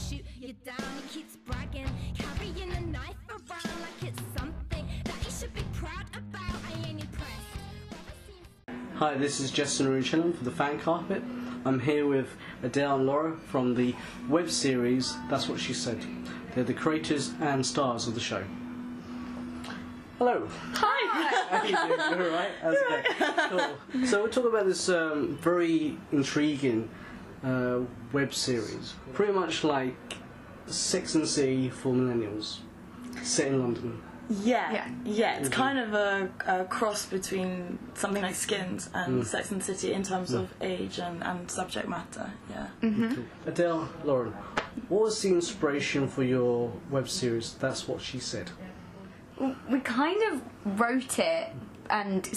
shoot you down. He keeps bragging, carrying a knife around like it's something that he should be proud about. I ain't impressed. Hi, this is Jessen and Aroonachellum for the Fan Carpet. I'm here with Adele and Laura from the web series That's What She Said. They're the creators and stars of the show. Hello. Hi. How are you doing? You alright? How's it going? Cool. So we're talking about this very intriguing web series. Pretty much like Sex and the City for millennials, set in London. Yeah. It's kind of a cross between something like Skins and Sex and the City in terms of age and subject matter. Yeah. Cool. Adele, Lauren, what was the inspiration for your web series That's What She Said? We kind of wrote it and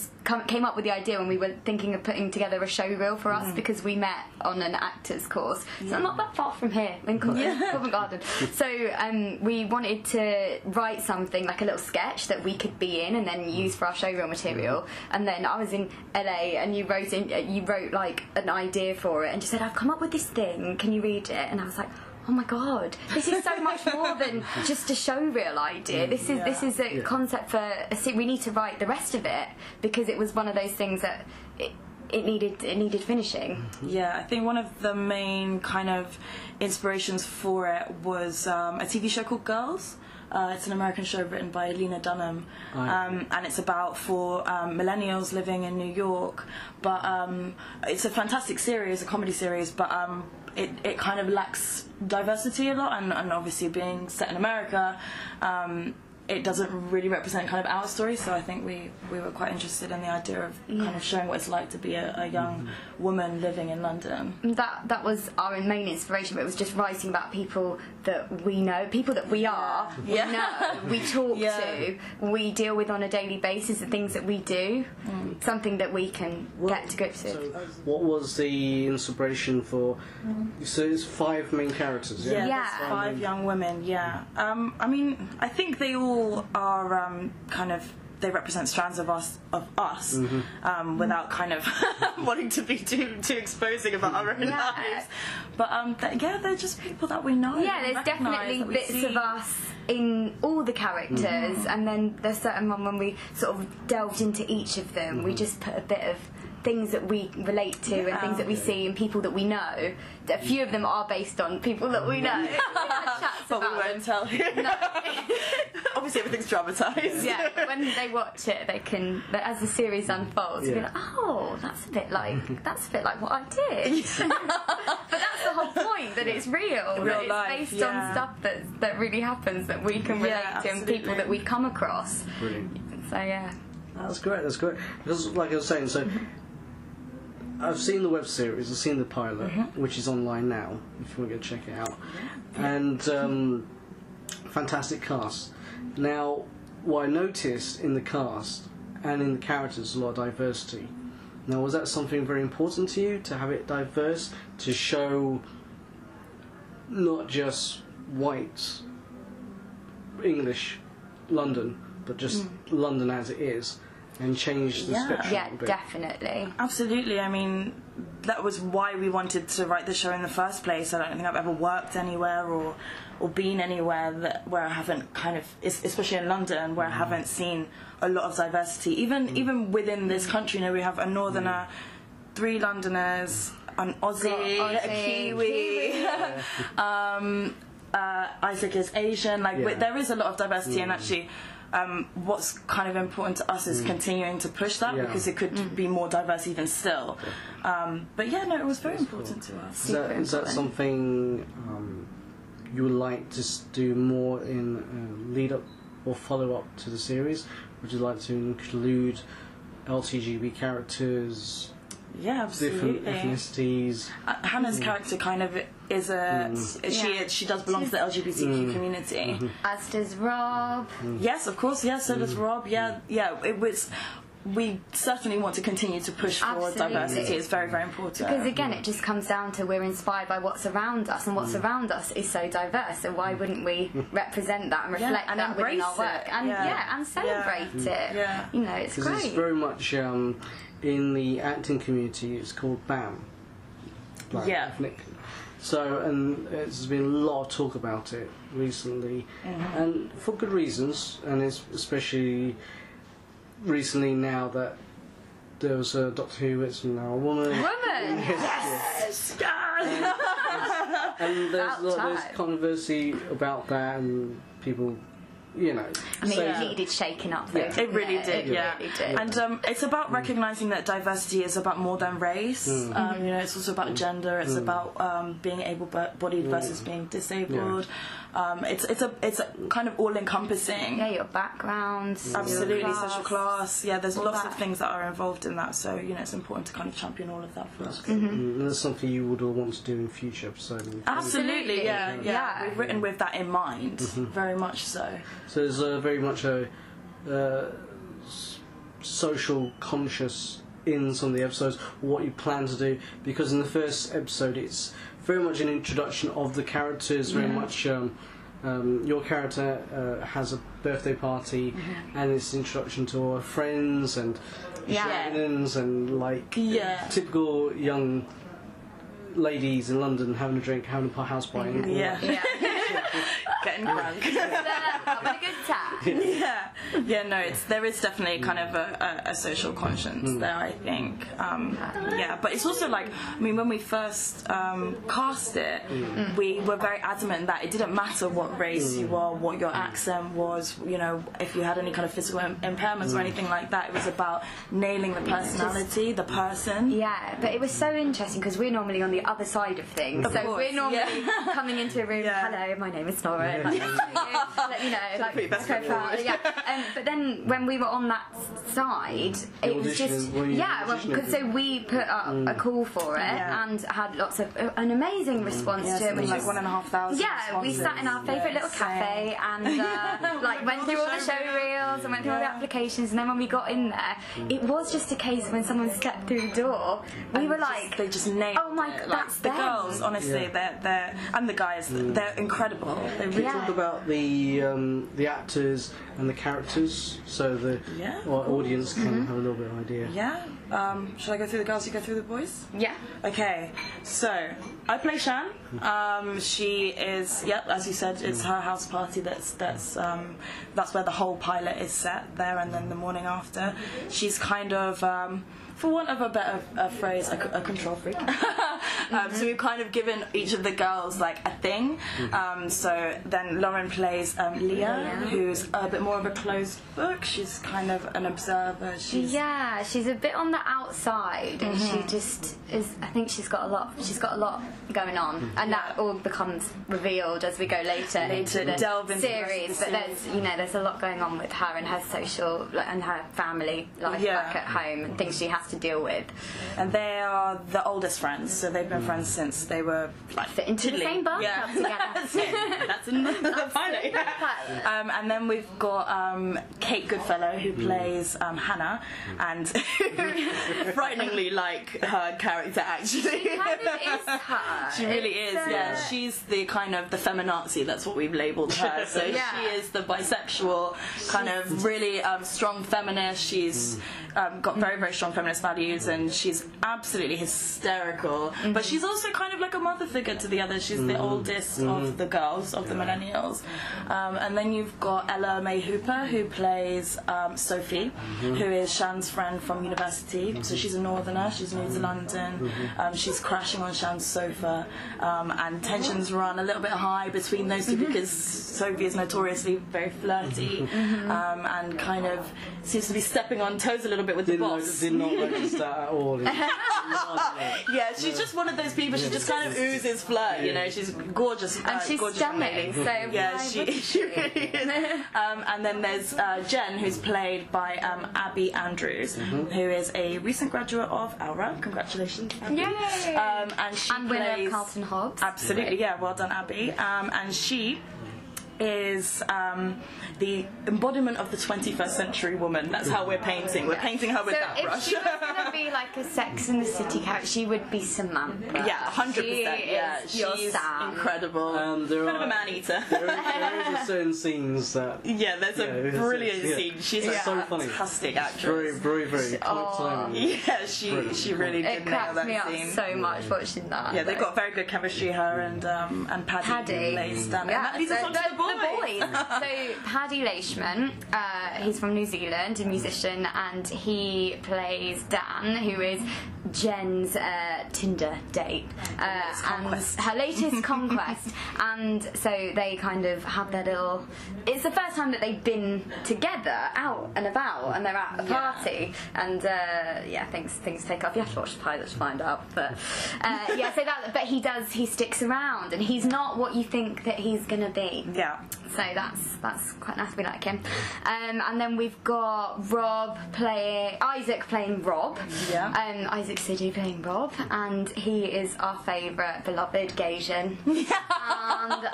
came up with the idea when we were thinking of putting together a show reel for us, because we met on an actors course, so not that far from here in Covent Garden. So we wanted to write something like a little sketch that we could be in and then use for our show reel material. And then I was in LA and you wrote like an idea for it and just said, I've come up with this thing, can you read it? And I was like, oh my god, this is so much more than just a show reel idea. This is a concept for a we need to write the rest of it, because it was one of those things that it needed finishing. Yeah, I think one of the main kind of inspirations for it was a TV show called Girls. It's an American show written by Lena Dunham, and it's about four millennials living in New York. But it's a fantastic series, a comedy series, but it kind of lacks diversity a lot, and obviously being set in America, it doesn't really represent kind of our story. So I think we were quite interested in the idea of kind of showing what it's like to be a young woman living in London. That was our main inspiration, but it was just writing about people that we know, people that we are, we know, we talk to, we deal with on a daily basis, the things that we do, something that we can get to grips with. So what was the inspiration for, so it's 5 main characters, yeah? Yeah, 5 young women, I mean, I think they all are kind of, they represent strands of us, without kind of wanting to be too exposing about our own lives. But they're just people that we know. Yeah, there's definitely bits of us in all the characters, and then there's certain one when we sort of delved into each of them, we just put a bit of things that we relate to and things that we see and people that we know. A few of them are based on people that we know. But we won't tell you. No. Obviously everything's dramatised. Yeah, when they watch it, they can, as the series unfolds, they'll be like, oh, that's a bit like what I did. But that's the whole point, that it's real that it's life, based on stuff that really happens, that we can relate to, and people that we've come across. Brilliant. So yeah. That's great. Because like I was saying, so I've seen the web series, I've seen the pilot, which is online now, if you want to go check it out. And fantastic cast. Now, what I noticed in the cast and in the characters, a lot of diversity. Now, was that something very important to you, to have it diverse, to show not just white English London, but just London as it is, and change the spectrum a bit? Definitely. Absolutely. I mean, that was why we wanted to write the show in the first place. I don't think I've ever worked anywhere or been anywhere where I haven't kind of, especially in London, where I haven't seen a lot of diversity. Even within this country, you know, we have a northerner, 3 Londoners, an Aussie, a Kiwi. Isaac is Asian. There is a lot of diversity, and actually what's kind of important to us is continuing to push that, because it could be more diverse even still. But yeah, no, it was very important to us. Is that something you would like to do more in lead up or follow up to the series? Would you like to include LGB characters? Yeah, absolutely. Different ethnicities. Hannah's character kind of is she does belong to the LGBTQ community. As does Rob. Yes, of course. Yes, so does Rob. Yeah. It was. We certainly want to continue to push for diversity. It's very, very important. Because again, it just comes down to we're inspired by what's around us, and what's around us is so diverse. So why wouldn't we represent that and reflect that within our work? And and celebrate it. Yeah. You know, it's great. Because it's very much in the acting community. It's called BAM. So, and there's been a lot of talk about it recently, and for good reasons, and it's especially recently now that there was a Doctor Who, it's now a woman. Yes! And there's controversy about that, and people, you know. I mean, it needed shaking up, though. It really did, yeah. Really did. And it's about recognising that diversity is about more than race. You know, it's also about gender. It's about being able-bodied versus being disabled. It's a kind of all-encompassing. Yeah, your background, Absolutely, your social class. Yeah, there's lots that. of things that are involved in that. So you know, it's important to kind of champion all of that for us. And that's something you would all want to do in future episodes. Absolutely, yeah. Yeah. We've written with that in mind, very much so. So there's very much a social conscious in some of the episodes, what you plan to do, because in the first episode it's very much an introduction of the characters, very much your character has a birthday party and it's an introduction to our friends and shenanigans and like typical young ladies in London having a drink, having a house party. Getting drunk. Having a good time. No, there is definitely kind of a social conscience there, I think. But it's also like, I mean, when we first cast it, we were very adamant that it didn't matter what race you were, what your accent was, you know, if you had any kind of physical impairments or anything like that. It was about nailing the personality, the person. Yeah, but it was so interesting because we're normally on the other side of things. Of so course, we're normally coming into a room, hello, my name is Nora, like, you know, like, profile, but then when we were on that side, it was just, because so we put up a call for it and had lots of, an amazing response to it. Which like 1,500 Yeah, we sat in our favourite little cafe and like went through all the show reels and went through all the applications, and then when we got in there, it was just a case of when someone stepped through the door, we were like, they just nailed oh my, it. that's the them. Girls, honestly, they're and the guys, they're incredible. They really Talk about the actors and the characters, so the audience can have a little bit of idea. Yeah. Should I go through the girls? You go through the boys? Yeah. Okay. So I play Shan. She is, as you said, it's her house party. That's where the whole pilot is set there, and then the morning after, she's kind of. For want of a better phrase, a control freak. So we've kind of given each of the girls like a thing. So then Lauren plays Leah, who's a bit more of a closed book. She's kind of an observer. She's a bit on the outside, and she just is. I think she's got a lot going on, and that all becomes revealed as we go later into the delve into series. But there's a lot going on with her and her social and her family life back at home and things she has to deal with. And they are the oldest friends, so they've been friends since they were like fit into the same bus club together. That's in the pilot. And then we've got Kate Goodfellow, who plays Hannah, and frighteningly like her character actually. She kind of is her. She really is. She's the kind of the feminazi. That's what we've labelled her. So she is the bisexual kind of really strong feminist. She's got very, very strong feminist values, and she's absolutely hysterical. But she's also kind of like a mother figure to the others. She's the oldest of the girls, of the millennials. And then you've got Ella May Hooper, who plays Sophie, who is Shan's friend from university. So she's a northerner, she's new to London. She's crashing on Shan's sofa, and tensions run a little bit high between those two because Sophie is notoriously very flirty, and kind of seems to be stepping on toes a little bit with the boss. Did not register at all. Yeah, she's just one of those people. She just kind of oozes flirt. You know, she's gorgeous, and she's gorgeous stunning. So she really is. And then there's Jen, who's played by Abby Andrews, who is a recent graduate of Aura. Congratulations, Abby. Yay! And she winner plays of Carlton Hobbs. Absolutely, yeah. Well done, Abby. And she is the embodiment of the 21st century woman. That's how we're painting. We're painting her with that if brush. she was going to be like a Sex and the City character, she would be Samantha. Yeah, 100%. Yeah, she's Sam. incredible. There Kind of a man-eater. there is certain scenes that... Yeah, there's a brilliant scene. She's a so funny. fantastic actress. Very quick timing. Yeah, she really It did nail cracks me that up scene. so much watching that. Yeah, they've got very good chemistry, her and Paddy Leishman. Yeah, And that leads us on to the boys. So Paddy Leishman, he's from New Zealand, a musician, and he plays Dan, who is Jen's Tinder date, and her latest conquest. And so they kind of have their little... It's the first time that they've been together, out and about, and they're at a party. And things take off. You have to watch the pilot to find out. But but he sticks around, and he's not what you think that he's gonna be. Yeah. So that's quite nice. We like him. And then we've got Isaac playing Rob. Yeah. Isaac Sidhu playing Rob, and he is our favourite beloved Gaysian. And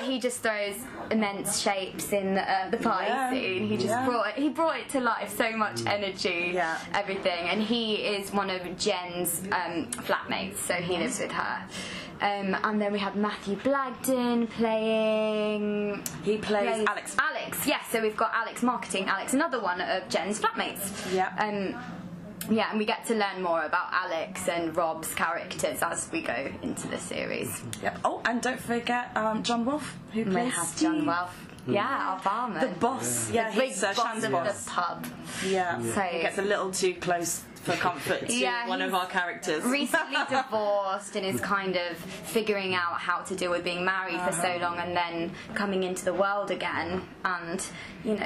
he just throws immense shapes in the pie scene. He just brought it to life. So much energy, everything. And he is one of Jen's flatmates, so he lives with her. And then we have Matthew Blagden playing... He plays Alex. Alex, yes. So we've got Alex marketing. Alex, another one of Jen's flatmates. Yeah. And we get to learn more about Alex and Rob's characters as we go into the series. Yep. Oh, and don't forget John Wolfe, who plays We have John Wolfe. Yeah, our barman. the boss. Yeah, the big he's boss Shan's of boss. the pub. Yeah. So He gets a little too close for comfort to one of our characters. Recently divorced and is kind of figuring out how to deal with being married for so long and then coming into the world again. And,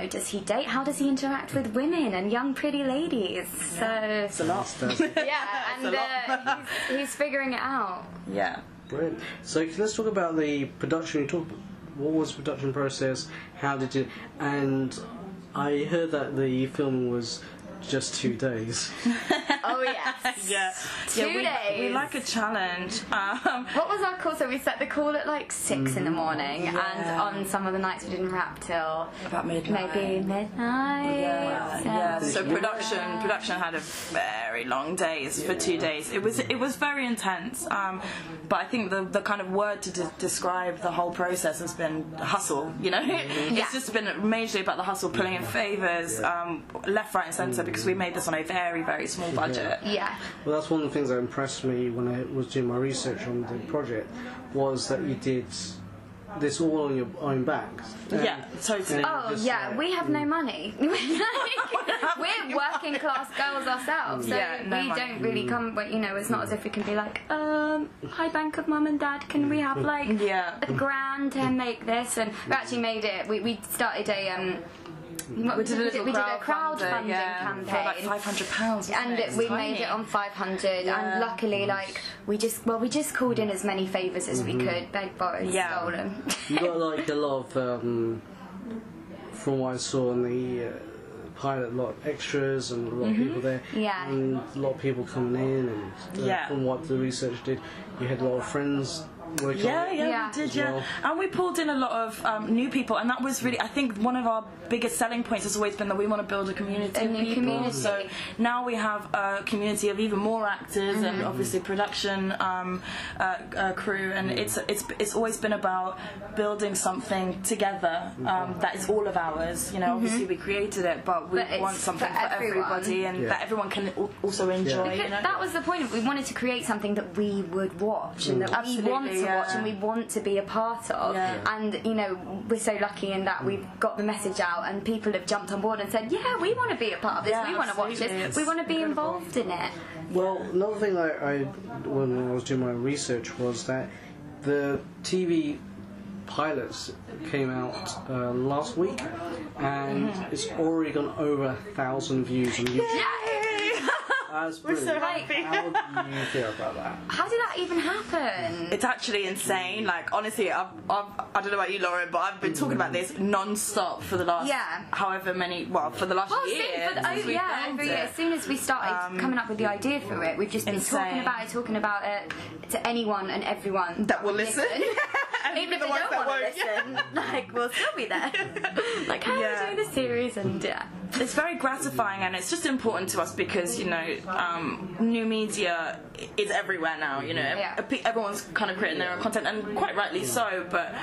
does he date? How does he interact with women and young pretty ladies? So It's a lot. and he's figuring it out. Yeah. Brilliant. So let's talk about the production. What was the production process? How did it... And I heard that the film was just 2 days. Oh yes. Yeah. 2 days. We like a challenge. What was our call? So we set the call at like 6 in the morning, and on some of the nights we didn't wrap till about midnight. Maybe midnight. Yeah. So production had a very long days for 2 days. It was very intense. But I think the kind of word to describe the whole process has been hustle. It's just been majorly about the hustle, pulling in favours, left, right, and centre, because we made this on a very, very small budget. Yeah. Well, that's one of the things that impressed me when I was doing my research on the project, was that you did this all on your own back. Yeah, totally. Oh yeah, we have no money. We're working class girls ourselves, so we don't really come. But it's not as if we can be like, hi, Bank of Mum and Dad, can we have like $1,000 to make this? And we actually made it. We started we did a crowdfunding campaign for like £500, and we made it on 500. And luckily, we just called in as many favours as we could, begged, borrowed, stolen. You got like a lot of, from what I saw on the pilot, a lot of extras and a lot of people there, and a lot of people coming in, and from what the research did, you had a lot of friends. We did, well. And we pulled in a lot of new people, and that was really, I think, one of our biggest selling points has always been that we want to build a community of people. So now we have a community of even more actors and obviously production crew, and it's always been about building something together that is all of ours. Obviously we created it, but we want something for everybody, and that everyone can also enjoy. Because that was the point. We wanted to create something that we would watch and that we want to watch and we want to be a part of. And we're so lucky in that we've got the message out and people have jumped on board and said, we want to be a part of this, we want to watch this, we want to be involved in it. Well, another thing when I was doing my research was that the TV pilots came out last week, and it's already gone over 1,000 views on YouTube. We're so happy. How do you feel about that? How did that even happen? It's actually insane. Like, honestly, I don't know about you, Lauren, but I've been talking about this non-stop for the last however many, for the last year. Every year. As soon as we started coming up with the idea for it, we've just been talking about it to anyone and everyone that will listen. and Even if the they ones don't that want to won't. listen, like, we'll still be there. Like, how are we doing this series? And it's very gratifying, and it's just important to us because, you know, new media is everywhere now, you know. Everyone's kind of creating their own content, and quite rightly so, but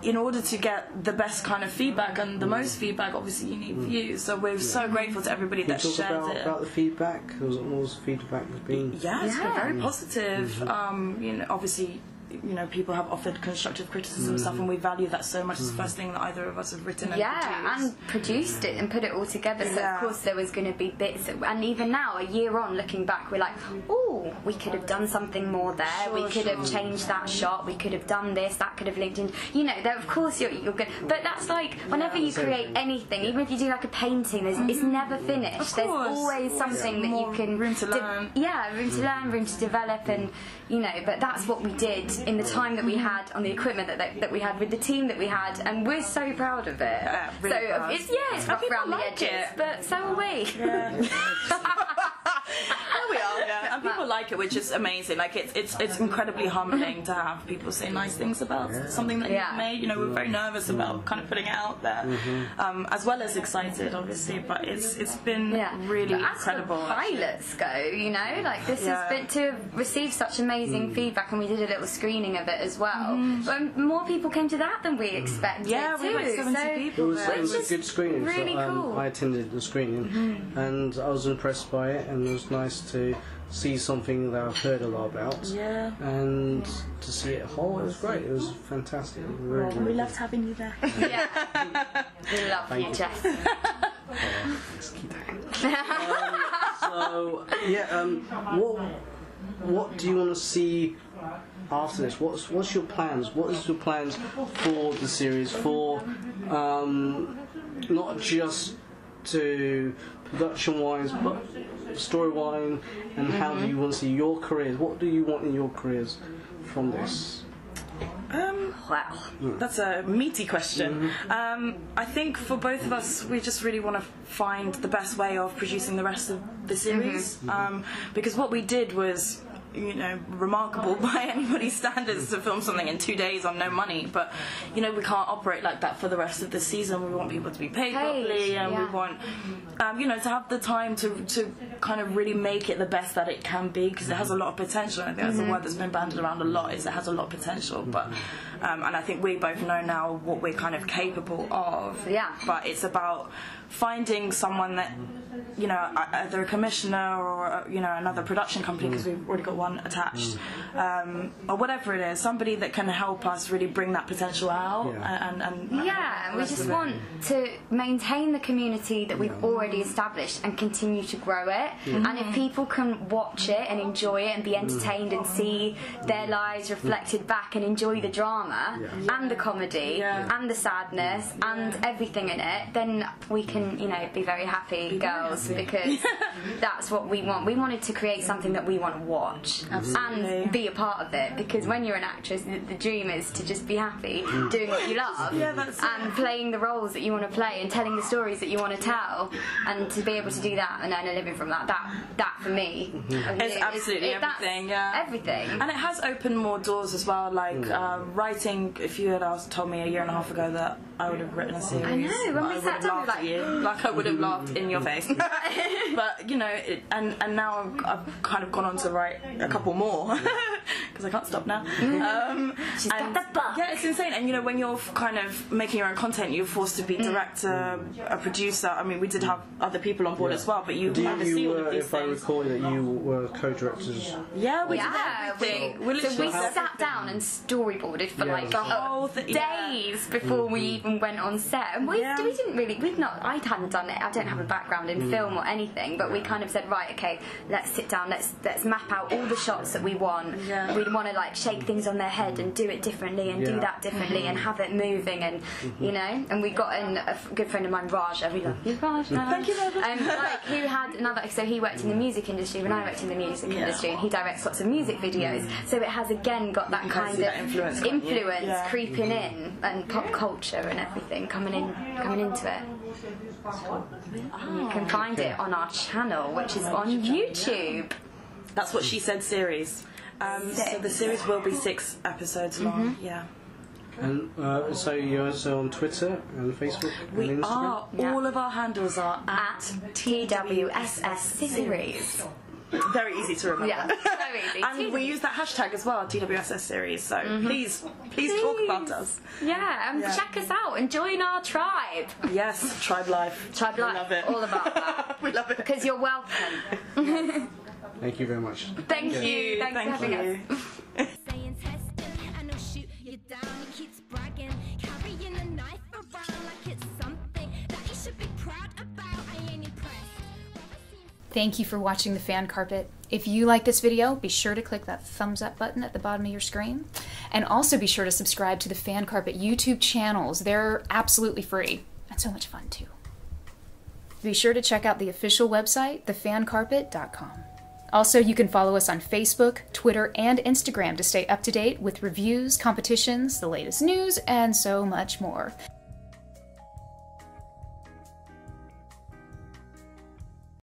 in order to get the best kind of feedback and the most feedback, obviously you need views. So we're so grateful to everybody that shares it. About the feedback, what was the feedback been? Yeah, it's been very positive. You know, obviously, you know, people have offered constructive criticism stuff, and we value that so much. It's the first thing that either of us have written and produced. And produced it and put it all together. So of course there was going to be bits, and even now, a year on, looking back, we're like, oh, we could have done something more there. We could have changed that shot. We could have done this. That could have linked in. You know, that of course you're good. But that's like whenever you create anything, even if you do like a painting, it's never finished. There's always something that you can room to learn. Room to learn, room to develop, and you know. But that's what we did in the time that we had on the equipment that we had with the team that we had, and we're so proud of it. Yeah, really so proud. It's rough around the edges, but so are we. There we are, and people like it, which is amazing. Like it's incredibly humbling to have people say nice things about something that you've made. You know, we're very nervous about kind of putting it out there, as well as excited, obviously. But it's been really incredible. As pilots go, you know, like this has been to receive such amazing feedback, and we did a little screening of it as well. But more people came to that than we expected. Yeah, we had like 70 people. It was a good screening. Really cool. I attended the screening, and I was impressed by it, and it was nice to see something that I've heard a lot about. Yeah. And to see it whole, it was great. It was fantastic. We loved having you there. Yeah. We love you, Jess. Let's keep that. What do you want to see after this? What's your plans? What is your plans for the series? For not just to production-wise, but story-wise, and how do you want to see your careers? What do you want in your careers from this? Wow, that's a meaty question. I think for both of us, we just really want to find the best way of producing the rest of the series, because what we did was, you know, remarkable by anybody's standards to film something in 2 days on no money, but you know, we can't operate like that for the rest of the season. We want people to be paid properly, and we want you know, to have the time to kind of really make it the best that it can be, because it has a lot of potential. I think that's a word that's been bandied around a lot, is it has a lot of potential, but and I think we both know now what we're kind of capable of. But it's about finding someone that, you know, either a commissioner or, you know, another production company, because we've already got one attached, or whatever it is, somebody that can help us really bring that potential out. And we just want to maintain the community that we've already established and continue to grow it. And if people can watch it and enjoy it and be entertained and see their lives reflected back and enjoy the drama and the comedy and the sadness and everything in it, then we can, you know, be very happy girls, because that's what we want. We wanted to create something that we want to watch and be a part of it, because when you're an actress, the dream is to just be happy doing what you love and playing the roles that you want to play and telling the stories that you want to tell, and to be able to do that and earn a living from that for me it's absolutely everything. Everything. And it has opened more doors as well, like writing. If you had told me a year and a half ago that I would have written a series, I know, when we sat down, like I would have laughed in your face. But you know, and now I've kind of gone on to write a couple more, because I can't stop now. She's got the book. Yeah, it's insane. And you know, when you're kind of making your own content, you're forced to be director, a producer. I mean, we did have other people on board as well, but you oversee all of these if I things. recall that you were co-directors. Yeah, we did everything. So we sat down and storyboarded for like the whole days before we even went on set. And we didn't really, I hadn't done it. I don't have a background in film or anything, but we kind of said, right, okay, let's sit down, let's map out all the shots that we want. We'd want to like shake things on their head and do it differently and do that differently and have it moving, and you know. And we got in a good friend of mine, Raja. We love you, Raj. Thank you, Raja. Like, who had another. So he worked in the music industry when I worked in the music industry, and he directs lots of music videos. So it has again got that kind of influence creeping in, and pop culture and everything coming into it. You can find it on our channel, which is on YouTube. That's what she said series. So the series will be 6 episodes long. And so you're also on Twitter and Facebook We and Instagram? are. All of our handles are At TWSS series. very easy to remember. Yeah, so easy. And we use that hashtag as well, TWSS series. So please talk about us. Yeah, and check us out and join our tribe. Yes, tribe life. Tribe We life, love it. all about that. We love it. Because you're welcome. Thank you very much. Thank you. Thanks Thank for having you. us. Saying testing, and I'll shoot you down. He keeps bragging, carrying a knife around like it's something that he should be proud about. I ain't impressed. Thank you for watching The Fan Carpet. If you like this video, be sure to click that thumbs up button at the bottom of your screen. And also be sure to subscribe to the Fan Carpet YouTube channels. They're absolutely free and so much fun too. Be sure to check out the official website, thefancarpet.com. Also, you can follow us on Facebook, Twitter, and Instagram to stay up to date with reviews, competitions, the latest news, and so much more.